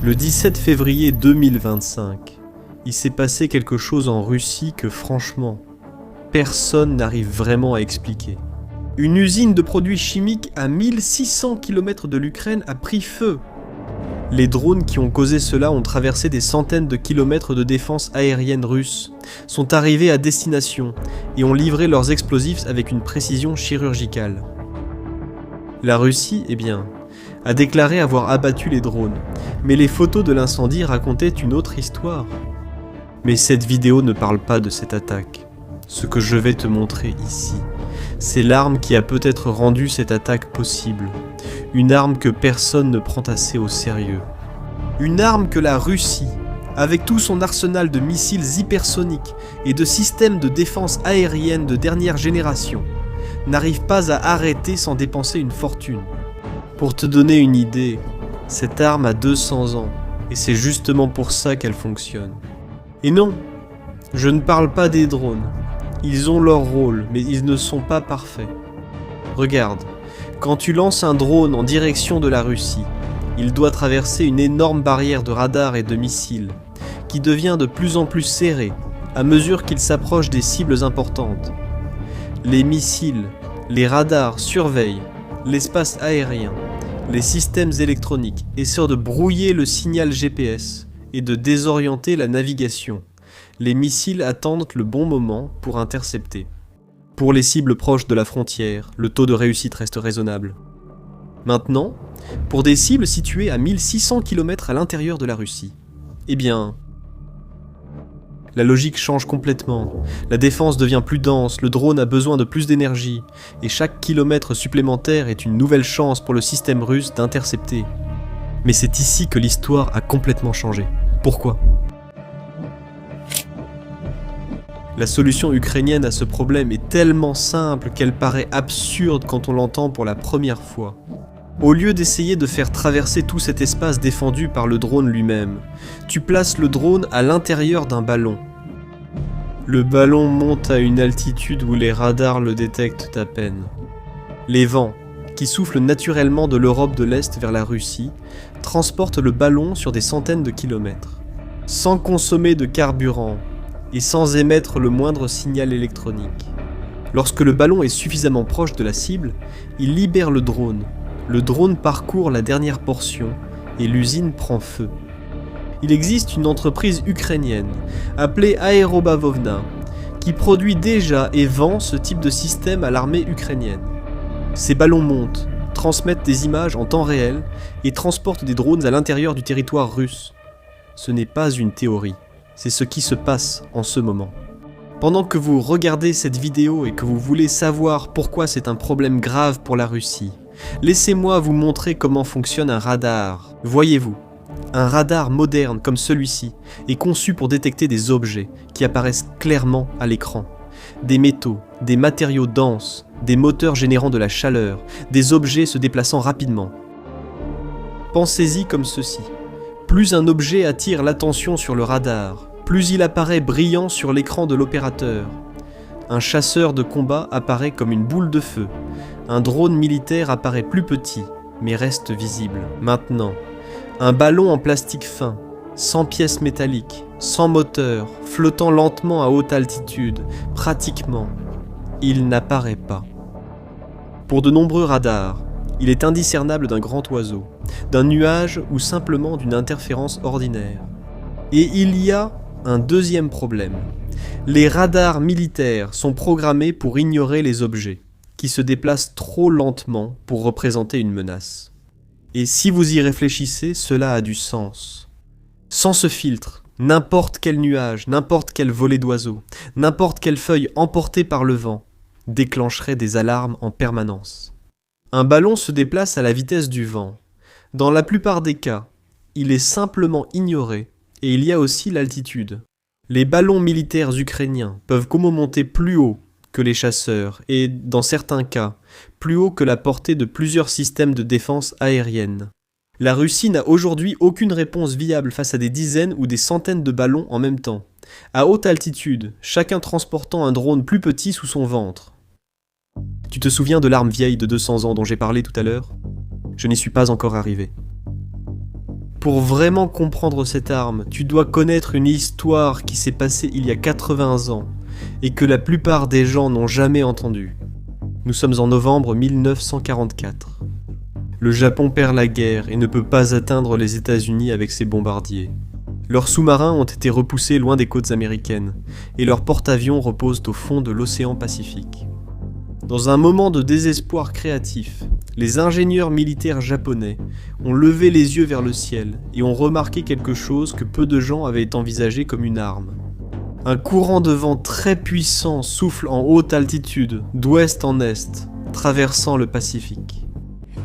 Le 17 février 2025, il s'est passé quelque chose en Russie que franchement, personne n'arrive vraiment à expliquer. Une usine de produits chimiques à 1600 km de l'Ukraine a pris feu. Les drones qui ont causé cela ont traversé des centaines de kilomètres de défense aérienne russe, sont arrivés à destination et ont livré leurs explosifs avec une précision chirurgicale. La Russie, a déclaré avoir abattu les drones, mais les photos de l'incendie racontaient une autre histoire. Mais cette vidéo ne parle pas de cette attaque. Ce que je vais te montrer ici, c'est l'arme qui a peut-être rendu cette attaque possible. Une arme que personne ne prend assez au sérieux. Une arme que la Russie, avec tout son arsenal de missiles hypersoniques et de systèmes de défense aérienne de dernière génération, n'arrive pas à arrêter sans dépenser une fortune. Pour te donner une idée, cette arme a 200 ans, et c'est justement pour ça qu'elle fonctionne. Et non, je ne parle pas des drones. Ils ont leur rôle, mais ils ne sont pas parfaits. Regarde, quand tu lances un drone en direction de la Russie, il doit traverser une énorme barrière de radars et de missiles, qui devient de plus en plus serrée à mesure qu'il s'approche des cibles importantes. Les missiles, les radars surveillent l'espace aérien, les systèmes électroniques essaient de brouiller le signal GPS et de désorienter la navigation. Les missiles attendent le bon moment pour intercepter. Pour les cibles proches de la frontière, le taux de réussite reste raisonnable. Maintenant, pour des cibles situées à 1600 km à l'intérieur de la Russie, la logique change complètement. La défense devient plus dense, le drone a besoin de plus d'énergie, et chaque kilomètre supplémentaire est une nouvelle chance pour le système russe d'intercepter. Mais c'est ici que l'histoire a complètement changé. Pourquoi ? La solution ukrainienne à ce problème est tellement simple qu'elle paraît absurde quand on l'entend pour la première fois. Au lieu d'essayer de faire traverser tout cet espace défendu par le drone lui-même, tu places le drone à l'intérieur d'un ballon. Le ballon monte à une altitude où les radars le détectent à peine. Les vents, qui soufflent naturellement de l'Europe de l'Est vers la Russie, transportent le ballon sur des centaines de kilomètres, sans consommer de carburant et sans émettre le moindre signal électronique. Lorsque le ballon est suffisamment proche de la cible, il libère le drone. Le drone parcourt la dernière portion et l'usine prend feu. Il existe une entreprise ukrainienne appelée Aerobavovna qui produit déjà et vend ce type de système à l'armée ukrainienne. Ces ballons montent, transmettent des images en temps réel et transportent des drones à l'intérieur du territoire russe. Ce n'est pas une théorie, c'est ce qui se passe en ce moment. Pendant que vous regardez cette vidéo et que vous voulez savoir pourquoi c'est un problème grave pour la Russie, laissez-moi vous montrer comment fonctionne un radar. Voyez-vous, un radar moderne comme celui-ci est conçu pour détecter des objets qui apparaissent clairement à l'écran. Des métaux, des matériaux denses, des moteurs générant de la chaleur, des objets se déplaçant rapidement. Pensez-y comme ceci. Plus un objet attire l'attention sur le radar, plus il apparaît brillant sur l'écran de l'opérateur. Un chasseur de combat apparaît comme une boule de feu. Un drone militaire apparaît plus petit, mais reste visible. Maintenant, un ballon en plastique fin, sans pièces métalliques, sans moteur, flottant lentement à haute altitude, pratiquement, il n'apparaît pas. Pour de nombreux radars, il est indiscernable d'un grand oiseau, d'un nuage ou simplement d'une interférence ordinaire. Et il y a un deuxième problème. Les radars militaires sont programmés pour ignorer les objets, qui se déplacent trop lentement pour représenter une menace. Et si vous y réfléchissez, cela a du sens. Sans ce filtre, n'importe quel nuage, n'importe quelle volée d'oiseaux, n'importe quelle feuille emportée par le vent, déclencherait des alarmes en permanence. Un ballon se déplace à la vitesse du vent. Dans la plupart des cas, il est simplement ignoré et il y a aussi l'altitude. Les ballons militaires ukrainiens peuvent monter plus haut que les chasseurs et, dans certains cas, plus haut que la portée de plusieurs systèmes de défense aérienne. La Russie n'a aujourd'hui aucune réponse viable face à des dizaines ou des centaines de ballons en même temps, à haute altitude, chacun transportant un drone plus petit sous son ventre. Tu te souviens de l'arme vieille de 200 ans dont j'ai parlé tout à l'heure ? Je n'y suis pas encore arrivé. Pour vraiment comprendre cette arme, tu dois connaître une histoire qui s'est passée il y a 80 ans et que la plupart des gens n'ont jamais entendue. Nous sommes en novembre 1944. Le Japon perd la guerre et ne peut pas atteindre les États-Unis avec ses bombardiers. Leurs sous-marins ont été repoussés loin des côtes américaines et leurs porte-avions reposent au fond de l'océan Pacifique. Dans un moment de désespoir créatif, les ingénieurs militaires japonais ont levé les yeux vers le ciel et ont remarqué quelque chose que peu de gens avaient envisagé comme une arme. Un courant de vent très puissant souffle en haute altitude, d'ouest en est, traversant le Pacifique.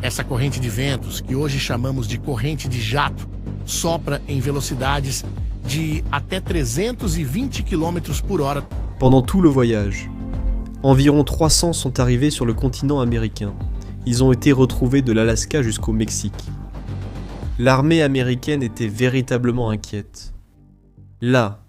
Essa corrente de ventos, que hoje chamamos de corrente de jato, sopra em velocidades de até 320 km por hora. Pendant tout le voyage, environ 300 sont arrivés sur le continent américain. Ils ont été retrouvés de l'Alaska jusqu'au Mexique. L'armée américaine était véritablement inquiète. Là,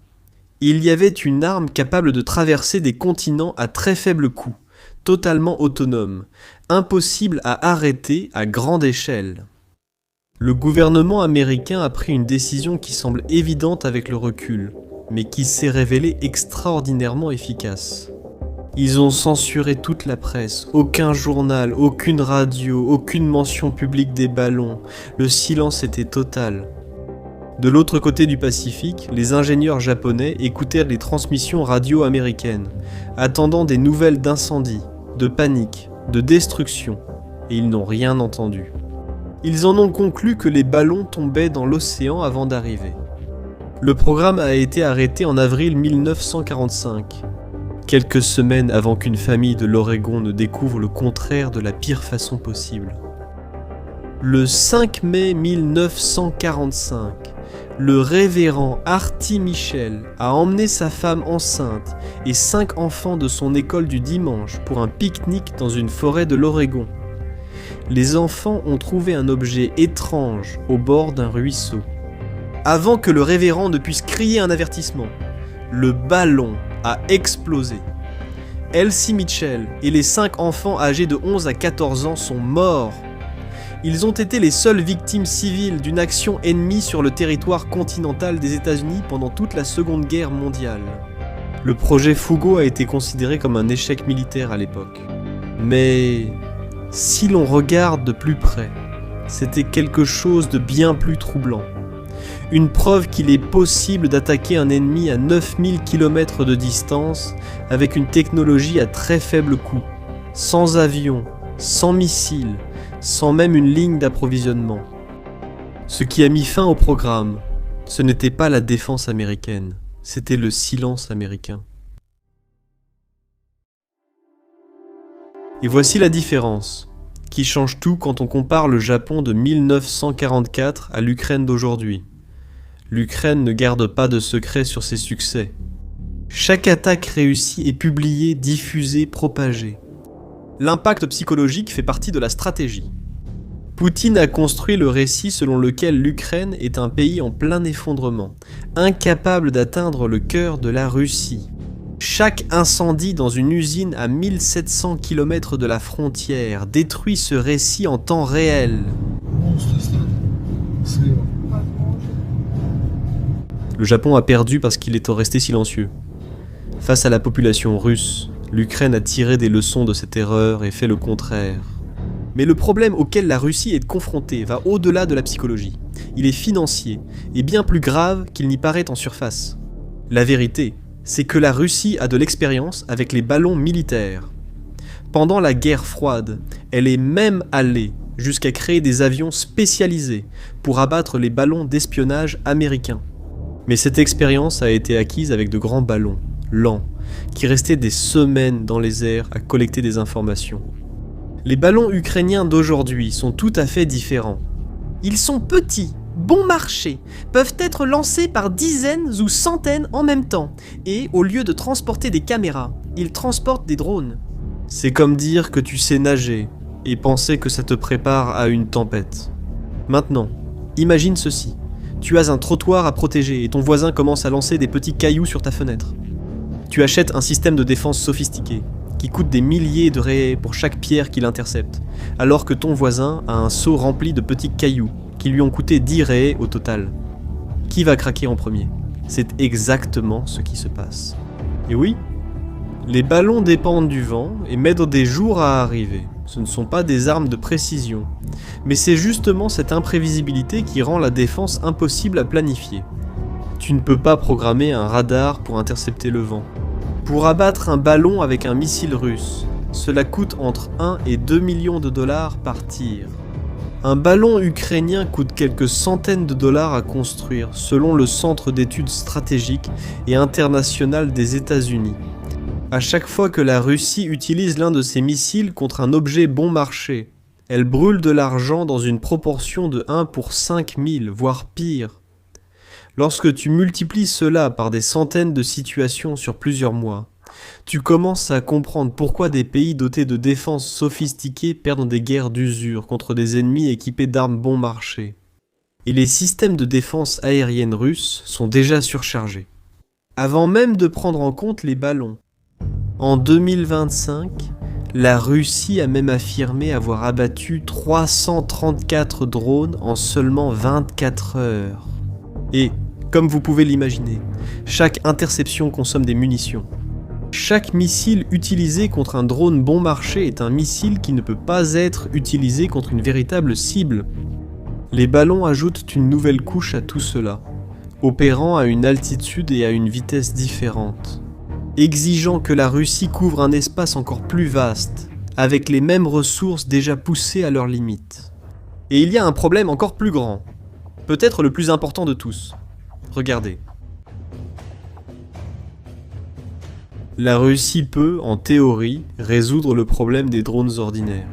il y avait une arme capable de traverser des continents à très faible coût, totalement autonome, impossible à arrêter à grande échelle. Le gouvernement américain a pris une décision qui semble évidente avec le recul, mais qui s'est révélée extraordinairement efficace. Ils ont censuré toute la presse, aucun journal, aucune radio, aucune mention publique des ballons. Le silence était total. De l'autre côté du Pacifique, les ingénieurs japonais écoutèrent les transmissions radio américaines, attendant des nouvelles d'incendie, de panique, de destruction, et ils n'ont rien entendu. Ils en ont conclu que les ballons tombaient dans l'océan avant d'arriver. Le programme a été arrêté en avril 1945. Quelques semaines avant qu'une famille de l'Oregon ne découvre le contraire de la pire façon possible. Le 5 mai 1945, le révérend Artie Michel a emmené sa femme enceinte et 5 enfants de son école du dimanche pour un pique-nique dans une forêt de l'Oregon. Les enfants ont trouvé un objet étrange au bord d'un ruisseau. Avant que le révérend ne puisse crier un avertissement, le ballon a explosé. Elsie Mitchell et les 5 enfants âgés de 11 à 14 ans sont morts. Ils ont été les seules victimes civiles d'une action ennemie sur le territoire continental des États-Unis pendant toute la Seconde Guerre mondiale. Le projet Fugo a été considéré comme un échec militaire à l'époque. Mais si l'on regarde de plus près, c'était quelque chose de bien plus troublant. Une preuve qu'il est possible d'attaquer un ennemi à 9000 km de distance avec une technologie à très faible coût, sans avion, sans missiles, sans même une ligne d'approvisionnement. Ce qui a mis fin au programme, ce n'était pas la défense américaine, c'était le silence américain. Et voici la différence, qui change tout quand on compare le Japon de 1944 à l'Ukraine d'aujourd'hui. L'Ukraine ne garde pas de secret sur ses succès. Chaque attaque réussie est publiée, diffusée, propagée. L'impact psychologique fait partie de la stratégie. Poutine a construit le récit selon lequel l'Ukraine est un pays en plein effondrement, incapable d'atteindre le cœur de la Russie. Chaque incendie dans une usine à 1700 km de la frontière détruit ce récit en temps réel. Le Japon a perdu parce qu'il est resté silencieux. Face à la population russe, l'Ukraine a tiré des leçons de cette erreur et fait le contraire. Mais le problème auquel la Russie est confrontée va au-delà de la psychologie. Il est financier et bien plus grave qu'il n'y paraît en surface. La vérité, c'est que la Russie a de l'expérience avec les ballons militaires. Pendant la guerre froide, elle est même allée jusqu'à créer des avions spécialisés pour abattre les ballons d'espionnage américains. Mais cette expérience a été acquise avec de grands ballons, lents, qui restaient des semaines dans les airs à collecter des informations. Les ballons ukrainiens d'aujourd'hui sont tout à fait différents. Ils sont petits, bon marché, peuvent être lancés par dizaines ou centaines en même temps, et au lieu de transporter des caméras, ils transportent des drones. C'est comme dire que tu sais nager et penser que ça te prépare à une tempête. Maintenant, imagine ceci. Tu as un trottoir à protéger et ton voisin commence à lancer des petits cailloux sur ta fenêtre. Tu achètes un système de défense sophistiqué, qui coûte des milliers de raies pour chaque pierre qu'il intercepte, alors que ton voisin a un seau rempli de petits cailloux, qui lui ont coûté 10 raies au total. Qui va craquer en premier? C'est exactement ce qui se passe. Et oui, les ballons dépendent du vent et mettent des jours à arriver. Ce ne sont pas des armes de précision. Mais c'est justement cette imprévisibilité qui rend la défense impossible à planifier. Tu ne peux pas programmer un radar pour intercepter le vent. Pour abattre un ballon avec un missile russe, cela coûte entre 1 et 2 millions de dollars par tir. Un ballon ukrainien coûte quelques centaines de dollars à construire, selon le Centre d'études stratégiques et internationales des États-Unis. À chaque fois que la Russie utilise l'un de ses missiles contre un objet bon marché, elle brûle de l'argent dans une proportion de 1 pour 5000, voire pire. Lorsque tu multiplies cela par des centaines de situations sur plusieurs mois, tu commences à comprendre pourquoi des pays dotés de défense sophistiquées perdent des guerres d'usure contre des ennemis équipés d'armes bon marché. Et les systèmes de défense aérienne russes sont déjà surchargés. Avant même de prendre en compte les ballons. En 2025, la Russie a même affirmé avoir abattu 334 drones en seulement 24 heures. Et, comme vous pouvez l'imaginer, chaque interception consomme des munitions. Chaque missile utilisé contre un drone bon marché est un missile qui ne peut pas être utilisé contre une véritable cible. Les ballons ajoutent une nouvelle couche à tout cela, opérant à une altitude et à une vitesse différentes, exigeant que la Russie couvre un espace encore plus vaste, avec les mêmes ressources déjà poussées à leurs limites. Et il y a un problème encore plus grand, peut-être le plus important de tous. Regardez. La Russie peut, en théorie, résoudre le problème des drones ordinaires.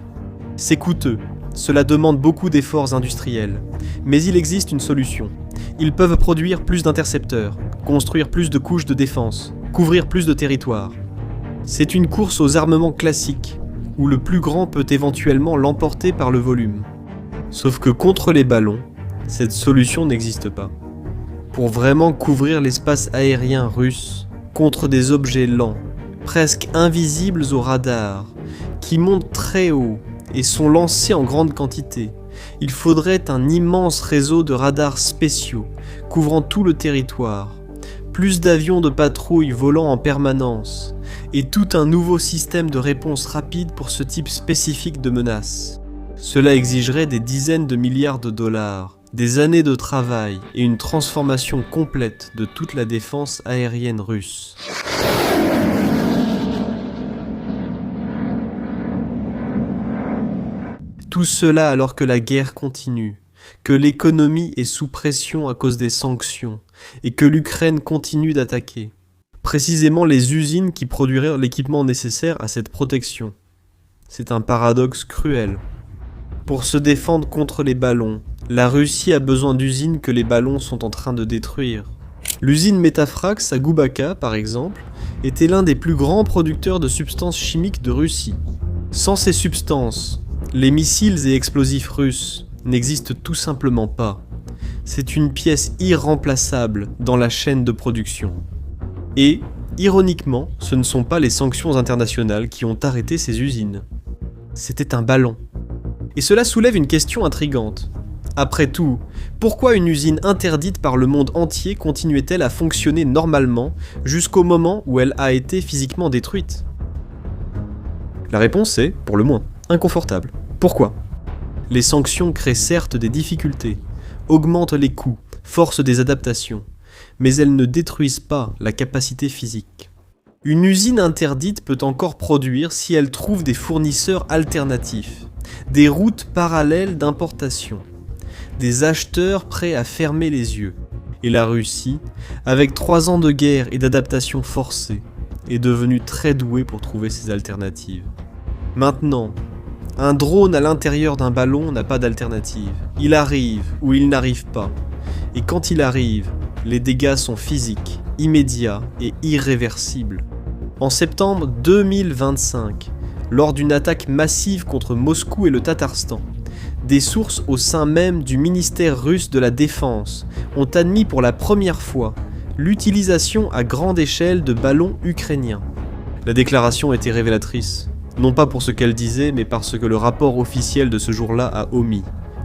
C'est coûteux, cela demande beaucoup d'efforts industriels, mais il existe une solution. Ils peuvent produire plus d'intercepteurs, construire plus de couches de défense, couvrir plus de territoires. C'est une course aux armements classiques, où le plus grand peut éventuellement l'emporter par le volume. Sauf que contre les ballons, cette solution n'existe pas. Pour vraiment couvrir l'espace aérien russe contre des objets lents, presque invisibles au radar, qui montent très haut et sont lancés en grande quantité, il faudrait un immense réseau de radars spéciaux couvrant tout le territoire, plus d'avions de patrouille volant en permanence, et tout un nouveau système de réponse rapide pour ce type spécifique de menace. Cela exigerait des dizaines de milliards de dollars, des années de travail et une transformation complète de toute la défense aérienne russe. Tout cela alors que la guerre continue, que l'économie est sous pression à cause des sanctions et que l'Ukraine continue d'attaquer. Précisément les usines qui produiraient l'équipement nécessaire à cette protection. C'est un paradoxe cruel. Pour se défendre contre les ballons, la Russie a besoin d'usines que les ballons sont en train de détruire. L'usine Metafrax à Goubaka, par exemple, était l'un des plus grands producteurs de substances chimiques de Russie. Sans ces substances, les missiles et explosifs russes n'existent tout simplement pas. C'est une pièce irremplaçable dans la chaîne de production. Et, ironiquement, ce ne sont pas les sanctions internationales qui ont arrêté ces usines. C'était un ballon. Et cela soulève une question intrigante. Après tout, pourquoi une usine interdite par le monde entier continuait-elle à fonctionner normalement jusqu'au moment où elle a été physiquement détruite? La réponse est, pour le moins, inconfortable. Pourquoi? Les sanctions créent certes des difficultés, augmentent les coûts, forcent des adaptations, mais elles ne détruisent pas la capacité physique. Une usine interdite peut encore produire si elle trouve des fournisseurs alternatifs, des routes parallèles d'importation, des acheteurs prêts à fermer les yeux. Et la Russie, avec 3 ans de guerre et d'adaptation forcée, est devenue très douée pour trouver ces alternatives. Maintenant, un drone à l'intérieur d'un ballon n'a pas d'alternative. Il arrive ou il n'arrive pas. Et quand il arrive, les dégâts sont physiques, immédiats et irréversibles. En septembre 2025, lors d'une attaque massive contre Moscou et le Tatarstan, des sources au sein même du ministère russe de la Défense ont admis pour la première fois l'utilisation à grande échelle de ballons ukrainiens. La déclaration était révélatrice, non pas pour ce qu'elle disait, mais parce que le rapport officiel de ce jour-là a omis.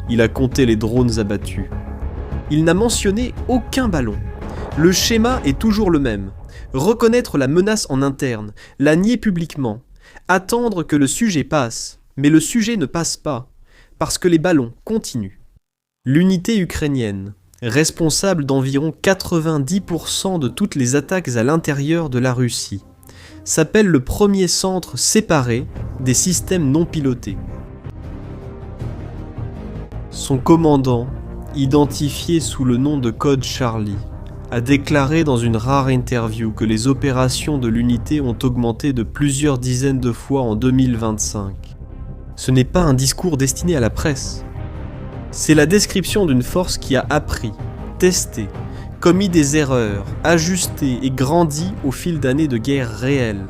il a compté les drones abattus. Il n'a mentionné aucun ballon. Le schéma est toujours le même. Reconnaître la menace en interne, la nier publiquement, attendre que le sujet passe, mais le sujet ne passe pas, parce que les ballons continuent. L'unité ukrainienne, responsable d'environ 90% de toutes les attaques à l'intérieur de la Russie, s'appelle le premier centre séparé des systèmes non pilotés. Son commandant, identifié sous le nom de code Charlie, a déclaré dans une rare interview que les opérations de l'unité ont augmenté de plusieurs dizaines de fois en 2025. Ce n'est pas un discours destiné à la presse. C'est la description d'une force qui a appris, testé, commis des erreurs, ajusté et grandi au fil d'années de guerre réelle.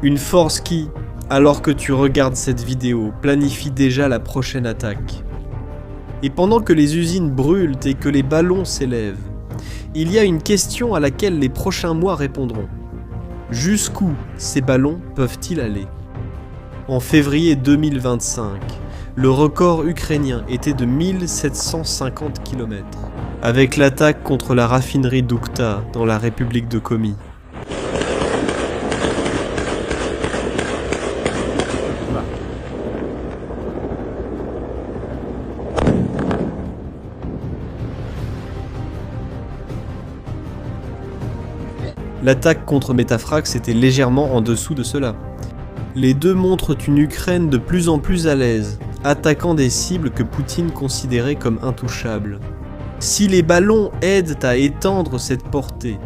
Une force qui, alors que tu regardes cette vidéo, planifie déjà la prochaine attaque. Et pendant que les usines brûlent et que les ballons s'élèvent, il y a une question à laquelle les prochains mois répondront. Jusqu'où ces ballons peuvent-ils aller ? En février 2025, le record ukrainien était de 1750 km, avec l'attaque contre la raffinerie d'Ukhta dans la République de Komi. L'attaque contre Metafrax était légèrement en dessous de cela. Les deux montrent une Ukraine de plus en plus à l'aise, attaquant des cibles que Poutine considérait comme intouchables. Si les ballons aident à étendre cette portée,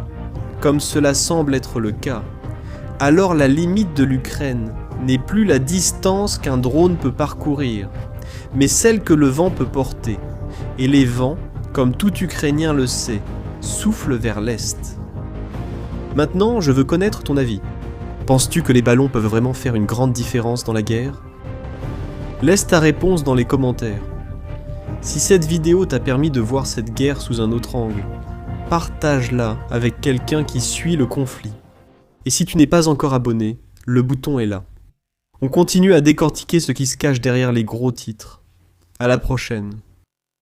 comme cela semble être le cas, alors la limite de l'Ukraine n'est plus la distance qu'un drone peut parcourir, mais celle que le vent peut porter. Et les vents, comme tout Ukrainien le sait, soufflent vers l'est. Maintenant, je veux connaître ton avis. Penses-tu que les ballons peuvent vraiment faire une grande différence dans la guerre ? Laisse ta réponse dans les commentaires. Si cette vidéo t'a permis de voir cette guerre sous un autre angle, partage-la avec quelqu'un qui suit le conflit. Et si tu n'es pas encore abonné, le bouton est là. On continue à décortiquer ce qui se cache derrière les gros titres. À la prochaine.